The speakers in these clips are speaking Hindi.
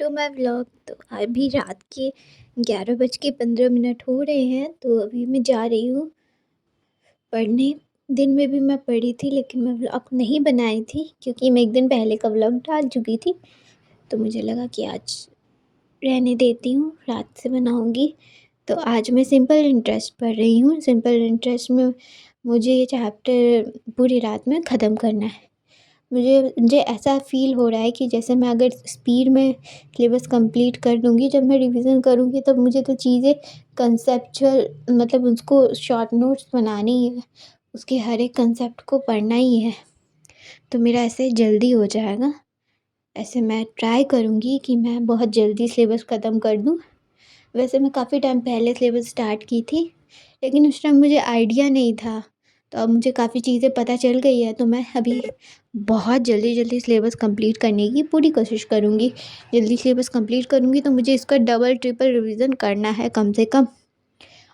To my vlog. तो अभी रात के 11:15 हो रहे हैं। तो अभी मैं जा रही हूँ पढ़ने। दिन में भी मैं पढ़ी थी लेकिन मैं व्लॉग नहीं बनाई थी क्योंकि मैं एक दिन पहले का व्लॉग डाल चुकी थी। तो मुझे लगा कि आज रहने देती हूँ, रात से बनाऊँगी। तो आज मैं सिंपल इंटरेस्ट पढ़ रही हूँ। सिंपल इंटरेस्ट में मुझे ये चैप्टर पूरी रात में ख़त्म करना है। मुझे ऐसा फ़ील हो रहा है कि जैसे मैं अगर स्पीड में सिलेबस कंप्लीट कर दूँगी, जब मैं रिवीज़न करूँगी तब मुझे तो चीज़ें कंसेप्चुअल मतलब उसको शॉर्ट नोट्स बनाने ही है, उसके हर एक कंसेप्ट को पढ़ना ही है। तो मेरा ऐसे जल्दी हो जाएगा। ऐसे मैं ट्राई करूँगी कि मैं बहुत जल्दी सिलेबस ख़त्म कर दूँ। वैसे मैं काफ़ी टाइम पहले सिलेबस स्टार्ट की थी, लेकिन उस टाइम मुझे आइडिया नहीं था। तो अब मुझे काफ़ी चीज़ें पता चल गई है, तो मैं अभी बहुत जल्दी सिलेबस कंप्लीट करने की पूरी कोशिश करूँगी। जल्दी सिलेबस कंप्लीट करूँगी तो मुझे इसका डबल ट्रिपल रिवीजन करना है कम से कम।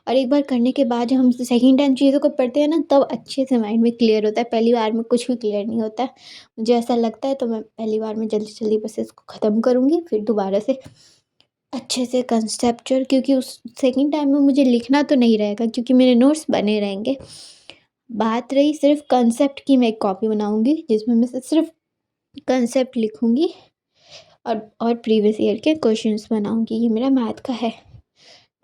और एक बार करने के बाद जब हम सेकंड टाइम चीज़ों को पढ़ते हैं ना, तब अच्छे से माइंड में क्लियर होता है। पहली बार में कुछ भी क्लियर नहीं होता है। मुझे ऐसा लगता है, तो मैं पहली बार में जल्दी बस इसको ख़त्म करूँगी, फिर दोबारा से अच्छे से कंसेप्चुअल, क्योंकि उस सेकंड टाइम में मुझे लिखना तो नहीं रहेगा क्योंकि मेरे नोट्स बने रहेंगे। बात रही सिर्फ कंसेप्ट की, मैं एक कॉपी बनाऊँगी जिसमें मैं सिर्फ कंसेप्ट लिखूँगी और प्रीवियस ईयर के क्वेश्चंस बनाऊँगी। ये मेरा मैथ का है।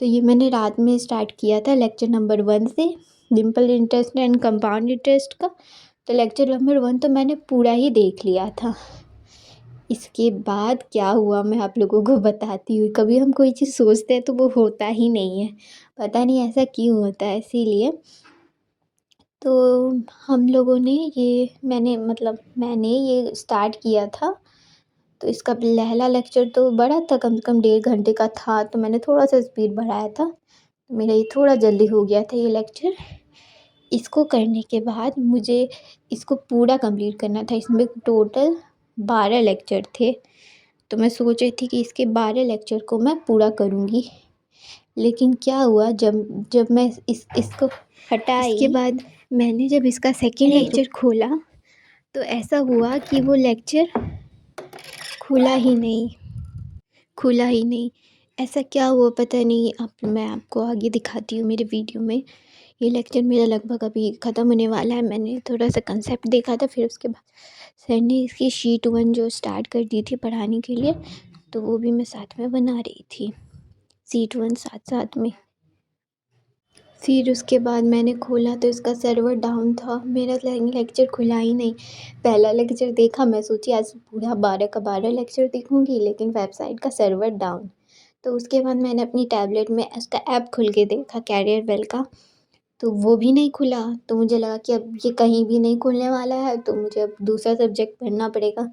तो ये मैंने रात में स्टार्ट किया था लेक्चर नंबर 1 से, simple interest and compound interest का। तो लेक्चर नंबर 1 तो मैंने पूरा ही देख लिया था। इसके बाद क्या हुआ मैं आप लोगों को बताती हूँ। कभी हम कोई चीज़ सोचते हैं तो वो होता ही नहीं है, पता नहीं ऐसा क्यों होता है। इसीलिए तो हम लोगों ने मैंने ये स्टार्ट किया था। तो इसका पहला लेक्चर तो बड़ा था, कम से कम 1.5 घंटे का था। तो मैंने थोड़ा सा स्पीड बढ़ाया था, तो मेरा ये थोड़ा जल्दी हो गया था ये लेक्चर। इसको करने के बाद मुझे इसको पूरा कंप्लीट करना था। इसमें टोटल 12 लेक्चर थे। तो मैं सोच रही थी कि इसके 12 लेक्चर को मैं पूरा करूँगी। लेकिन क्या हुआ, जब जब मैं इसको हटाई, इसके बाद मैंने जब इसका सेकंड लेक्चर खोला तो ऐसा हुआ कि वो लेक्चर खुला ही नहीं। ऐसा क्या हुआ पता नहीं। अब मैं आपको आगे दिखाती हूँ मेरे वीडियो में। ये लेक्चर मेरा लगभग अभी ख़त्म होने वाला है। मैंने थोड़ा सा कंसेप्ट देखा था, फिर उसके बाद सर ने इसकी शीट 1 जो स्टार्ट कर दी थी पढ़ाने के लिए, तो वो भी मैं साथ में बना रही थी, शीट 1 साथ में। फिर उसके बाद मैंने खोला तो इसका सर्वर डाउन था। मेरा लेक्चर खुला ही नहीं। पहला लेक्चर देखा, मैं सोची आज पूरा 12 का 12 लेक्चर देखूँगी, लेकिन वेबसाइट का सर्वर डाउन। तो उसके बाद मैंने अपनी टैबलेट में उसका ऐप खोल के देखा, कैरियर वेल का, तो वो भी नहीं खुला। तो मुझे लगा कि अब ये कहीं भी नहीं खुलने वाला है, तो मुझे अब दूसरा सब्जेक्ट पढ़ना पड़ेगा।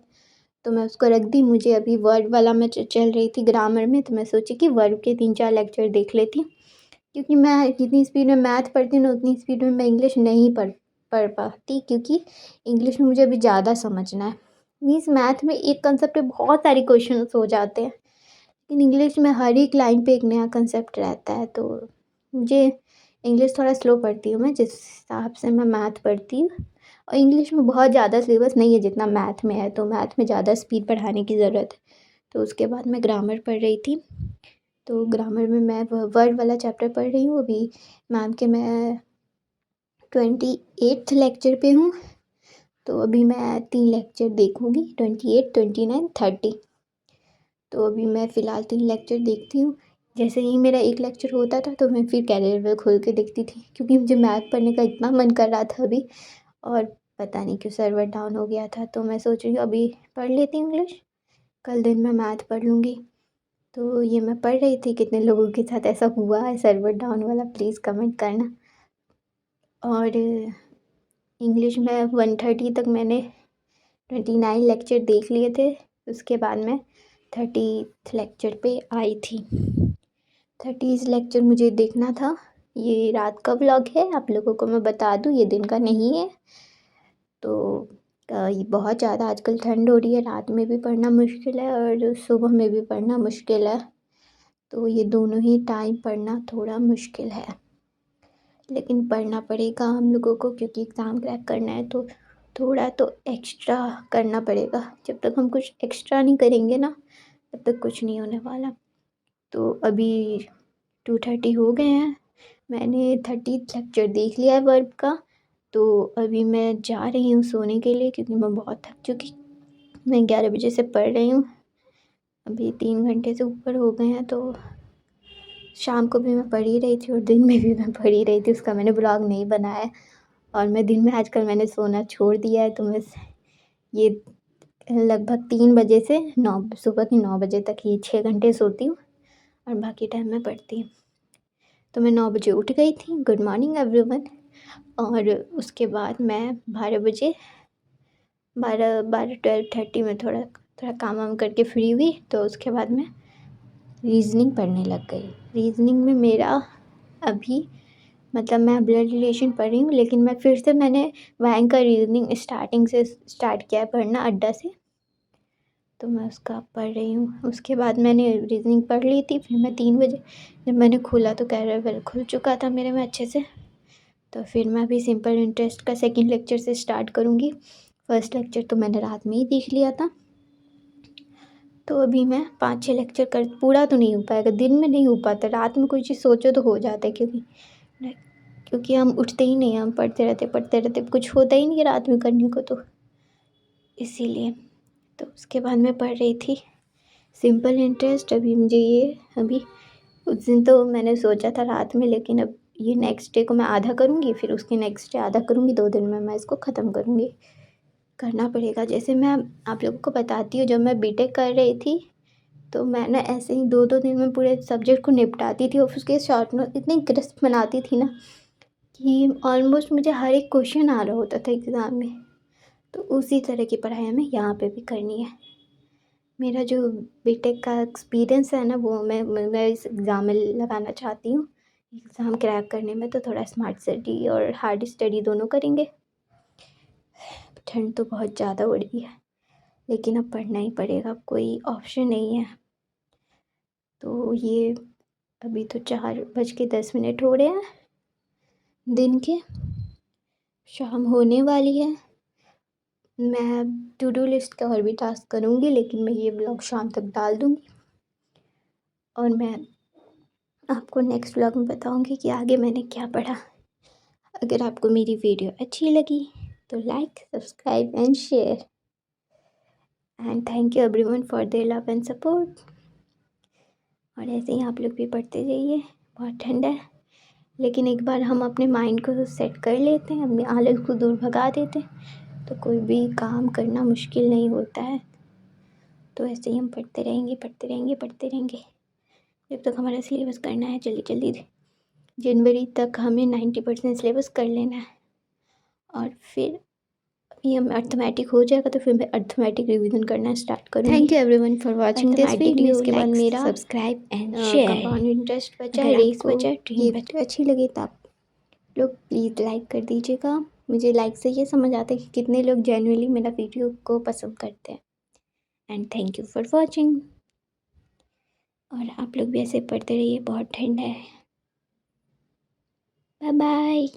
तो मैं उसको रख दी। मुझे अभी वर्ड वाला मैं चल रही थी ग्रामर में, तो मैं सोची कि वर्ड के 3-4 लेक्चर देख लेती, क्योंकि मैं जितनी स्पीड में मैथ पढ़ती हूँ ना, उतनी स्पीड में मैं इंग्लिश नहीं पढ़ पाती, क्योंकि इंग्लिश में मुझे अभी ज़्यादा समझना है। मीन्स मैथ में एक कंसेप्ट पे बहुत सारे क्वेश्चंस हो जाते हैं, लेकिन इंग्लिश में हर एक लाइन पे एक नया कंसेप्ट रहता है। तो मुझे इंग्लिश थोड़ा स्लो पढ़ती हूँ मैं, जिस हिसाब से मैं मैथ पढ़ती हूँ। और इंग्लिश में बहुत ज़्यादा सिलेबस नहीं है जितना मैथ में है, तो मैथ में ज़्यादा स्पीड पढ़ाने की ज़रूरत है। तो उसके बाद मैं ग्रामर पढ़ रही थी। तो ग्रामर में मैं वर्ड वाला चैप्टर पढ़ रही हूँ अभी। मैम के मैं 28th लेक्चर पे हूँ। तो अभी मैं 3 लेक्चर देखूँगी, 28, 29, 30। तो अभी मैं फ़िलहाल 3 लेक्चर देखती हूँ। जैसे ही मेरा एक लेक्चर होता था तो मैं फिर कैरियर वेल खोल के देखती थी, क्योंकि मुझे मैथ पढ़ने का इतना मन कर रहा था अभी, और पता नहीं क्यों सर्वर डाउन हो गया था। तो मैं सोच रही हूँ अभी पढ़ लेती हूँ इंग्लिश, कल दिन में मैथ पढ़ लूँगी। तो ये मैं पढ़ रही थी। कितने लोगों के साथ ऐसा हुआ है सर्वर डाउन वाला, प्लीज़ कमेंट करना। और इंग्लिश में 130 तक मैंने 29 लेक्चर देख लिए थे। उसके बाद मैं 30th लेक्चर पे आई थी। 30th लेक्चर मुझे देखना था। ये रात का व्लॉग है, आप लोगों को मैं बता दूँ, ये दिन का नहीं है। तो ये बहुत ज़्यादा आजकल ठंड हो रही है, रात में भी पढ़ना मुश्किल है और सुबह में भी पढ़ना मुश्किल है। तो ये दोनों ही टाइम पढ़ना थोड़ा मुश्किल है, लेकिन पढ़ना पड़ेगा हम लोगों को, क्योंकि एग्ज़ाम क्रैक करना है। तो थोड़ा तो एक्स्ट्रा करना पड़ेगा। जब तक हम कुछ एक्स्ट्रा नहीं करेंगे ना, तब तक कुछ नहीं होने वाला। तो अभी 2:30 हो गए हैं, मैंने 30th लेक्चर देख लिया है वर्ब का। तो अभी मैं जा रही हूँ सोने के लिए क्योंकि मैं बहुत थक चुकी। मैं 11 बजे से पढ़ रही हूँ, अभी 3 घंटे से ऊपर हो गए हैं। तो शाम को भी मैं पढ़ ही रही थी और दिन में भी मैं पढ़ ही रही थी, उसका मैंने ब्लॉग नहीं बनाया। और मैं दिन में आजकल मैंने सोना छोड़ दिया है, तो मैं ये लगभग 3 बजे से सुबह के 9 बजे तक ही 6 घंटे सोती हूँ और बाकी टाइम मैं पढ़ती हूँ। तो मैं 9 बजे उठ गई थी। Good morning everyone. और उसके बाद मैं 12 बजे 12-12 में थोड़ा काम वाम करके फ्री हुई। तो उसके बाद मैं रीज़निंग पढ़ने लग गई। रीज़निंग में मेरा अभी मतलब मैं ब्लड रिलेशन पढ़ रही हूँ, लेकिन मैंने वैंक का रीज़निंग स्टार्टिंग से स्टार्ट किया है पढ़ना, अड्डा से। तो मैं उसका पढ़ रही हूँ। उसके बाद मैंने रीज़निंग पढ़ ली थी। फिर मैं 3 बजे जब मैंने खोला तो कैरेवल खुल चुका था मेरे में अच्छे से। तो फिर मैं अभी सिंपल इंटरेस्ट का सेकंड लेक्चर से स्टार्ट करूँगी। फर्स्ट लेक्चर तो मैंने रात में ही देख लिया था। तो अभी मैं 5-6 लेक्चर कर, पूरा तो नहीं हो पाएगा, दिन में नहीं हो पाता, रात में कोई चीज़ सोचो तो हो जाता है। क्योंकि हम उठते ही नहीं, हम पढ़ते रहते, कुछ होता ही नहीं है रात में करने को, तो इसीलिए। तो उसके बाद मैं पढ़ रही थी सिंपल इंटरेस्ट। अभी उस दिन तो मैंने सोचा था रात में, लेकिन अब ये नेक्स्ट डे को मैं आधा करूँगी, फिर उसके नेक्स्ट डे आधा करूँगी, 2 दिन में मैं इसको ख़त्म करूँगी। करना पड़ेगा। जैसे मैं आप लोगों को बताती हूँ, जब मैं बीटेक कर रही थी तो मैं ना ऐसे ही 2-2 दिन में पूरे सब्जेक्ट को निपटाती थी और उसके शॉर्ट नोट इतनी क्रिस्प बनाती थी ना कि ऑलमोस्ट मुझे हर एक क्वेश्चन आ रहा होता था एग्ज़ाम में। तो उसी तरह की पढ़ाई हमें यहाँ पे भी करनी है। मेरा जो बीटेक का एक्सपीरियंस है ना, वो मैं इस एग्ज़ाम में लगाना चाहती हूँ। एग्ज़ाम क्रैक करने में तो थोड़ा स्मार्ट स्टडी और हार्ड स्टडी दोनों करेंगे। ठंड तो बहुत ज़्यादा हो रही है, लेकिन अब पढ़ना ही पड़ेगा, कोई ऑप्शन नहीं है। तो ये अभी तो 4:10 हो रहे हैं दिन के, शाम होने वाली है। मैं टू डू लिस्ट का और भी टास्क करूँगी, लेकिन मैं ये ब्लॉग शाम तक डाल दूँगी और मैं आपको नेक्स्ट ब्लॉग में बताऊँगी कि आगे मैंने क्या पढ़ा। अगर आपको मेरी वीडियो अच्छी लगी तो like, subscribe and share. And thank you everyone for their love and support. और ऐसे ही आप लोग भी पढ़ते जाइए। बहुत ठंड है, लेकिन एक बार हम अपने माइंड को सेट कर लेते हैं, अपने आलस को दूर भगा देते हैं, तो कोई भी काम करना मुश्किल नहीं होता है। तो ऐसे ही हम पढ़ते रहेंगे जब तक हमारा सिलेबस करना है। जल्दी जनवरी तक हमें 90% सिलेबस कर लेना है और फिर ये हम अर्थमेटिक हो जाएगा तो फिर मैं अर्थमेटिक रिवीजन करना स्टार्ट करूँगी। Thank you everyone for watching this video. इसके बाद मेरा subscribe and share. Compound interest बचा, अगर रेस आपको बचा, ड्रीम बचा। अच्छी लगी तो आप लोग प्लीज़ लाइक कर दीजिएगा। मुझे लाइक से ये समझ आता है कि कितने लोग जेन्युइनली मेरा वीडियो को पसंद करते हैं। And thank you for watching. और आप लोग भी ऐसे पढ़ते रहिए, बहुत ठंड है। Bye bye.